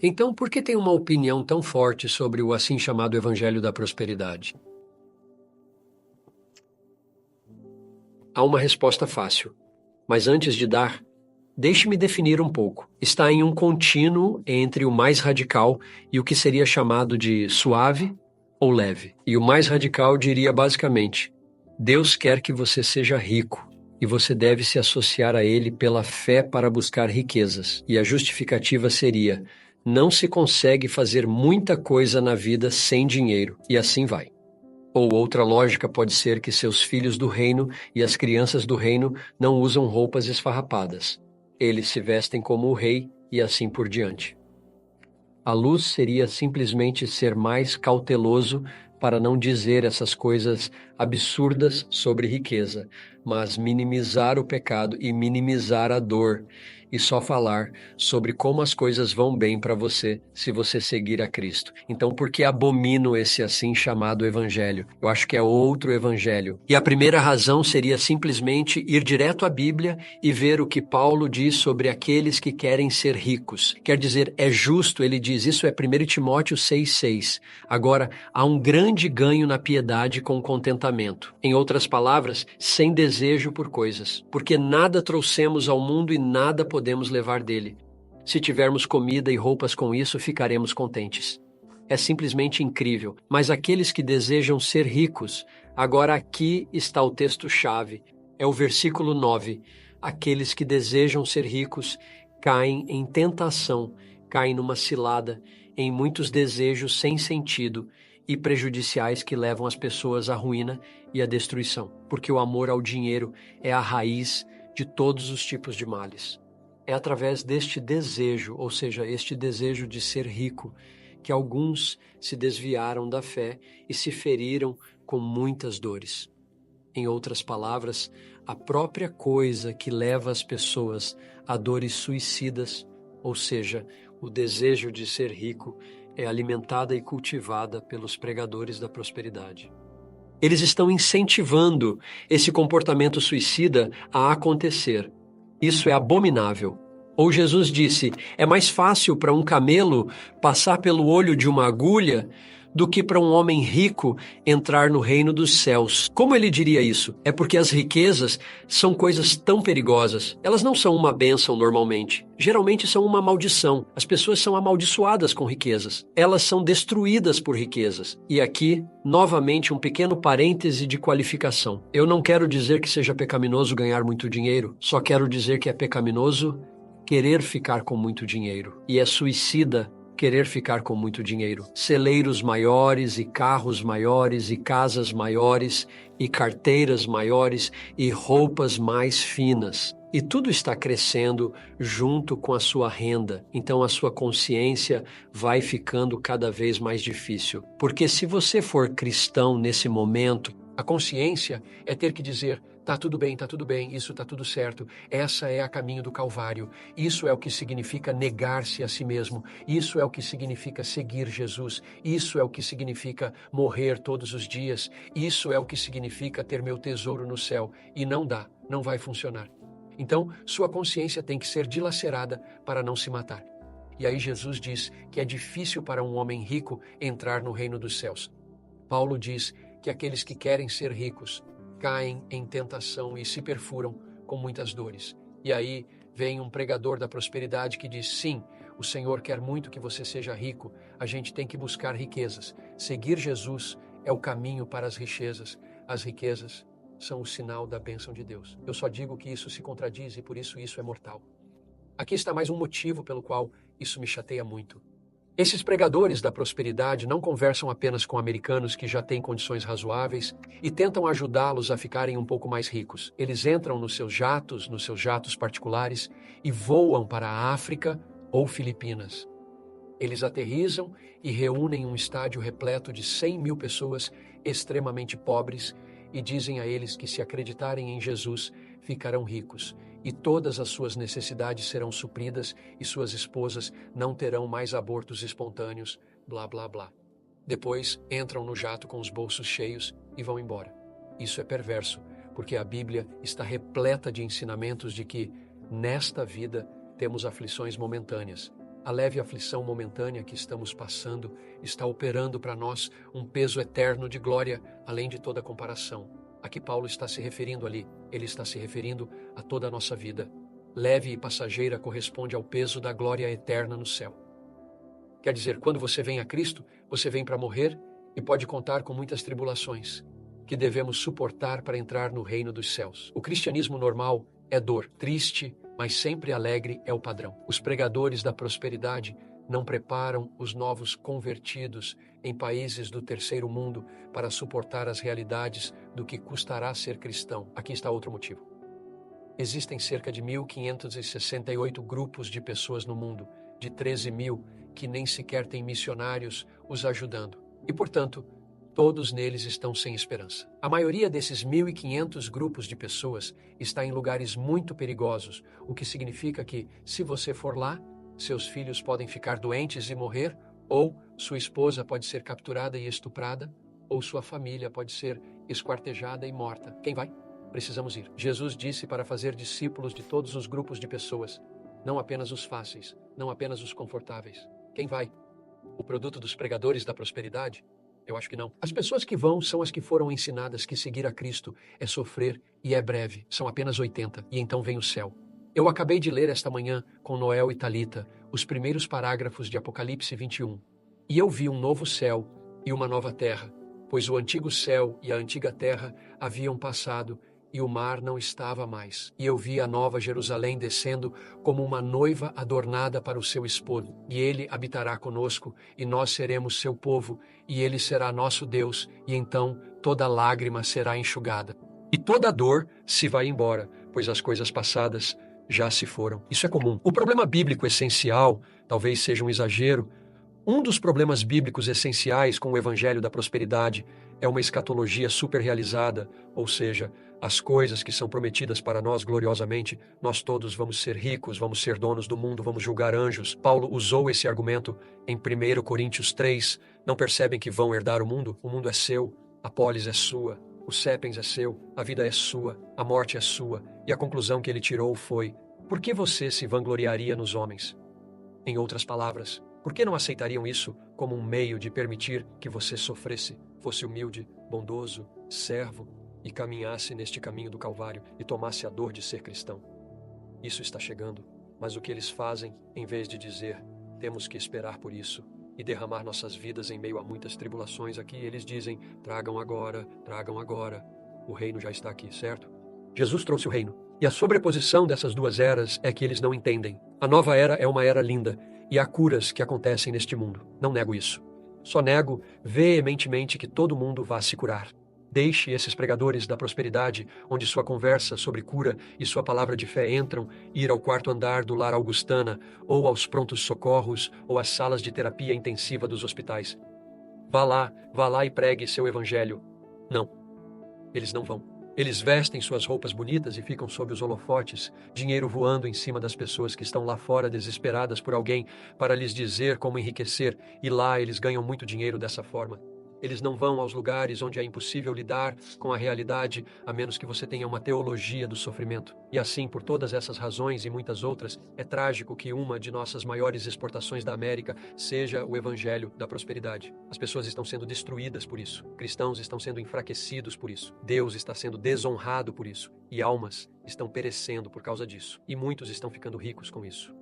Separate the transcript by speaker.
Speaker 1: Então, por que tem uma opinião tão forte sobre o assim chamado Evangelho da Prosperidade? Há uma resposta fácil, mas antes de dar, deixe-me definir um pouco. Está em um contínuo entre o mais radical e o que seria chamado de suave ou leve. E o mais radical diria basicamente: Deus quer que você seja rico e você deve se associar a Ele pela fé para buscar riquezas. E a justificativa seria: não se consegue fazer muita coisa na vida sem dinheiro, e assim vai. Ou outra lógica pode ser que seus filhos do reino e as crianças do reino não usam roupas esfarrapadas. Eles se vestem como o rei e assim por diante. A luz seria simplesmente ser mais cauteloso para não dizer essas coisas absurdas sobre riqueza, mas minimizar o pecado e minimizar a dor, e só falar sobre como as coisas vão bem para você se você seguir a Cristo. Então, por que abomino esse assim chamado evangelho? Eu acho que é outro evangelho. E a primeira razão seria simplesmente ir direto à Bíblia e ver o que Paulo diz sobre aqueles que querem ser ricos. Quer dizer, é justo, ele diz, isso é 1 Timóteo 6,6. Agora, há um grande ganho na piedade com contentamento. Em outras palavras, sem desejo por coisas, porque nada trouxemos ao mundo e nada podemos levar dele. Se tivermos comida e roupas com isso, ficaremos contentes. É simplesmente incrível. Mas aqueles que desejam ser ricos, agora aqui está o texto-chave. É o versículo 9. Aqueles que desejam ser ricos caem em tentação, caem numa cilada, em muitos desejos sem sentido e prejudiciais que levam as pessoas à ruína e à destruição, porque o amor ao dinheiro é a raiz de todos os tipos de males. É através deste desejo, ou seja, este desejo de ser rico, que alguns se desviaram da fé e se feriram com muitas dores. Em outras palavras, a própria coisa que leva as pessoas a dores suicidas, ou seja, o desejo de ser rico, é alimentada e cultivada pelos pregadores da prosperidade. Eles estão incentivando esse comportamento suicida a acontecer. Isso é abominável. Ou Jesus disse, é mais fácil para um camelo passar pelo olho de uma agulha do que para um homem rico entrar no reino dos céus. Como ele diria isso? É porque as riquezas são coisas tão perigosas. Elas não são uma bênção normalmente. Geralmente são uma maldição. As pessoas são amaldiçoadas com riquezas. Elas são destruídas por riquezas. E aqui, novamente, um pequeno parêntese de qualificação. Eu não quero dizer que seja pecaminoso ganhar muito dinheiro. Só quero dizer que é pecaminoso querer ficar com muito dinheiro. E é suicida querer ficar com muito dinheiro. Celeiros maiores e carros maiores e casas maiores e carteiras maiores e roupas mais finas. E tudo está crescendo junto com a sua renda. Então a sua consciência vai ficando cada vez mais difícil. Porque se você for cristão nesse momento, a consciência é ter que dizer: tá tudo bem, isso tá tudo certo. Essa é a caminho do Calvário. Isso é o que significa negar-se a si mesmo. Isso é o que significa seguir Jesus. Isso é o que significa morrer todos os dias. Isso é o que significa ter meu tesouro no céu. E não dá, não vai funcionar. Então, sua consciência tem que ser dilacerada para não se matar. E aí Jesus diz que é difícil para um homem rico entrar no reino dos céus. Paulo diz que aqueles que querem ser ricos caem em tentação e se perfuram com muitas dores. E aí vem um pregador da prosperidade que diz: sim, o Senhor quer muito que você seja rico, a gente tem que buscar riquezas. Seguir Jesus é o caminho para as riquezas. As riquezas são o sinal da bênção de Deus. Eu só digo que isso se contradiz e por isso é mortal. Aqui está mais um motivo pelo qual isso me chateia muito. Esses pregadores da prosperidade não conversam apenas com americanos que já têm condições razoáveis e tentam ajudá-los a ficarem um pouco mais ricos. Eles entram nos seus jatos particulares e voam para a África ou Filipinas. Eles aterrissam e reúnem um estádio repleto de 100 mil pessoas extremamente pobres e dizem a eles que, se acreditarem em Jesus, ficarão ricos e todas as suas necessidades serão supridas e suas esposas não terão mais abortos espontâneos, blá, blá, blá. Depois entram no jato com os bolsos cheios e vão embora. Isso é perverso, porque a Bíblia está repleta de ensinamentos de que, nesta vida, temos aflições momentâneas, A leve aflição momentânea que estamos passando está operando para nós um peso eterno de glória, além de toda comparação. A que Paulo está se referindo ali? Ele está se referindo a toda a nossa vida. Leve e passageira corresponde ao peso da glória eterna no céu. Quer dizer, quando você vem a Cristo, você vem para morrer e pode contar com muitas tribulações que devemos suportar para entrar no reino dos céus. O cristianismo normal é dor, triste, mas sempre alegre é o padrão. Os pregadores da prosperidade não preparam os novos convertidos em países do terceiro mundo para suportar as realidades do que custará ser cristão. Aqui está outro motivo. Existem cerca de 1.568 grupos de pessoas no mundo, de 13 mil que nem sequer têm missionários os ajudando. E, portanto, todos neles estão sem esperança. A maioria desses 1.500 grupos de pessoas está em lugares muito perigosos, o que significa que, se você for lá, seus filhos podem ficar doentes e morrer, ou sua esposa pode ser capturada e estuprada, ou sua família pode ser esquartejada e morta. Quem vai? Precisamos ir. Jesus disse para fazer discípulos de todos os grupos de pessoas, não apenas os fáceis, não apenas os confortáveis. Quem vai? O produto dos pregadores da prosperidade? Eu acho que não. As pessoas que vão são as que foram ensinadas que seguir a Cristo é sofrer e é breve. São apenas 80 e então vem o céu. Eu acabei de ler esta manhã com Noel e Talita os primeiros parágrafos de Apocalipse 21. E eu vi um novo céu e uma nova terra, pois o antigo céu e a antiga terra haviam passado e o mar não estava mais. E eu vi a nova Jerusalém descendo como uma noiva adornada para o seu esposo. E ele habitará conosco, e nós seremos seu povo, e ele será nosso Deus, e então toda lágrima será enxugada. E toda dor se vai embora, pois as coisas passadas já se foram. Isso é comum. O problema bíblico essencial, talvez seja um exagero, um dos problemas bíblicos essenciais com o evangelho da prosperidade é uma escatologia superrealizada, ou seja, as coisas que são prometidas para nós gloriosamente, nós todos vamos ser ricos, vamos ser donos do mundo, vamos julgar anjos. Paulo usou esse argumento em 1 Coríntios 3. Não percebem que vão herdar o mundo? O mundo é seu, a polis é sua, o sapiens é seu, a vida é sua, a morte é sua. E a conclusão que ele tirou foi: por que você se vangloriaria nos homens? Em outras palavras, por que não aceitariam isso como um meio de permitir que você sofresse, fosse humilde, bondoso, servo e caminhasse neste caminho do Calvário e tomasse a dor de ser cristão? Isso está chegando, mas o que eles fazem, em vez de dizer, temos que esperar por isso e derramar nossas vidas em meio a muitas tribulações aqui, eles dizem, tragam agora, o reino já está aqui, certo? Jesus trouxe o reino. E a sobreposição dessas duas eras é que eles não entendem. A nova era é uma era linda, e há curas que acontecem neste mundo. Não nego isso. Só nego veementemente que todo mundo vá se curar. Deixe esses pregadores da prosperidade, onde sua conversa sobre cura e sua palavra de fé entram, ir ao quarto andar do Lar Augustana, ou aos prontos socorros, ou às salas de terapia intensiva dos hospitais. Vá lá e pregue seu evangelho. Não, eles não vão. Eles vestem suas roupas bonitas e ficam sob os holofotes, dinheiro voando em cima das pessoas que estão lá fora desesperadas por alguém para lhes dizer como enriquecer, e lá eles ganham muito dinheiro dessa forma. Eles não vão aos lugares onde é impossível lidar com a realidade, a menos que você tenha uma teologia do sofrimento. E assim, por todas essas razões e muitas outras, é trágico que uma de nossas maiores exportações da América seja o evangelho da prosperidade. As pessoas estão sendo destruídas por isso. Cristãos estão sendo enfraquecidos por isso. Deus está sendo desonrado por isso. E almas estão perecendo por causa disso. E muitos estão ficando ricos com isso.